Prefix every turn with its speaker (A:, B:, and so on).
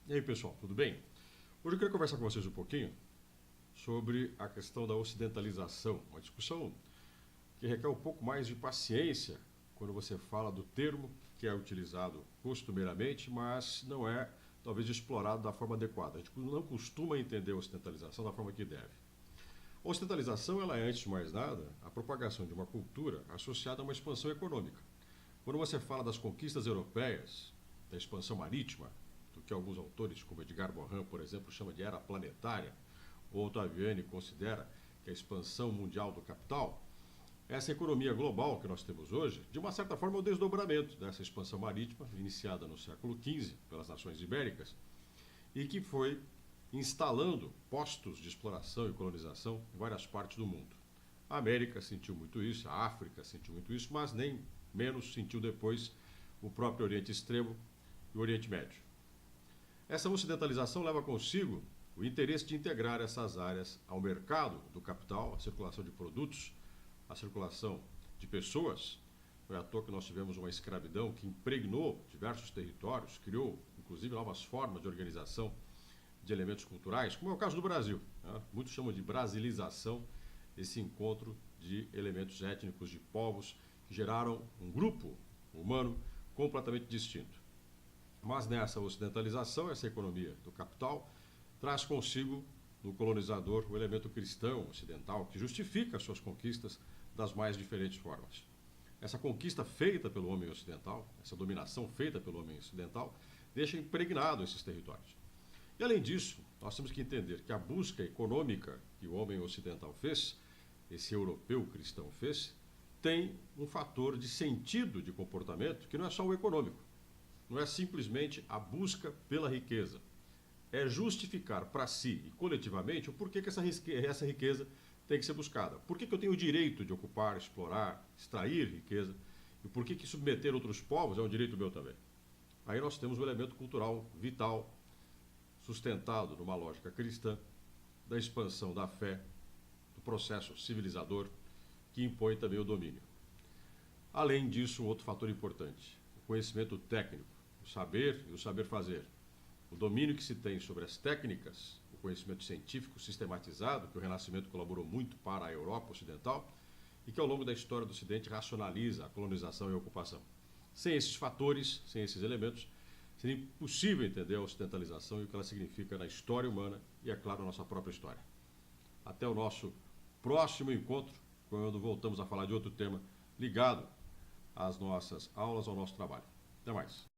A: E aí, pessoal, tudo bem? Hoje eu queria conversar com vocês um pouquinho sobre a questão da ocidentalização, uma discussão que requer um pouco mais de paciência quando você fala do termo que é utilizado costumeiramente, mas não é, talvez, explorado da forma adequada. A gente não costuma entender a ocidentalização da forma que deve. A ocidentalização, ela é, antes de mais nada, a propagação de uma cultura associada a uma expansão econômica. Quando você fala das conquistas europeias, da expansão marítima, do que alguns autores, como Edgar Morin, por exemplo, chama de era planetária, ou Ottaviani considera que a expansão mundial do capital, essa economia global que nós temos hoje, de uma certa forma, é o desdobramento dessa expansão marítima, iniciada no século XV pelas nações ibéricas, e que foi instalando postos de exploração e colonização em várias partes do mundo. A América sentiu muito isso, a África sentiu muito isso, mas nem menos sentiu depois o próprio Oriente Extremo e o Oriente Médio. Essa ocidentalização leva consigo o interesse de integrar essas áreas ao mercado do capital, a circulação de produtos, a circulação de pessoas. Não é à toa que nós tivemos uma escravidão que impregnou diversos territórios, criou inclusive novas formas de organização de elementos culturais, como é o caso do Brasil. Muitos chamam de brasilização, esse encontro de elementos étnicos, de povos, que geraram um grupo humano completamente distinto. Mas nessa ocidentalização, essa economia do capital traz consigo no colonizador o elemento cristão ocidental, que justifica as suas conquistas das mais diferentes formas. Essa conquista feita pelo homem ocidental, essa dominação feita pelo homem ocidental, deixa impregnado esses territórios. E além disso, nós temos que entender que a busca econômica que o homem ocidental fez, esse europeu cristão fez, tem um fator de sentido de comportamento que não é só o econômico. Não é simplesmente a busca pela riqueza. É justificar para si e coletivamente o porquê que essa riqueza tem que ser buscada. Por que eu tenho o direito de ocupar, explorar, extrair riqueza? E por que submeter outros povos é um direito meu também? Aí nós temos um elemento cultural vital, sustentado numa lógica cristã, da expansão da fé, do processo civilizador, que impõe também o domínio. Além disso, outro fator importante, o conhecimento técnico, o saber e o saber fazer. O domínio que se tem sobre as técnicas, o conhecimento científico sistematizado, que o Renascimento colaborou muito para a Europa Ocidental, e que ao longo da história do Ocidente racionaliza a colonização e a ocupação. Sem esses fatores, sem esses elementos, seria impossível entender a ocidentalização e o que ela significa na história humana e, é claro, na nossa própria história. Até o nosso próximo encontro, quando voltamos a falar de outro tema ligado às nossas aulas, ao nosso trabalho. Até mais.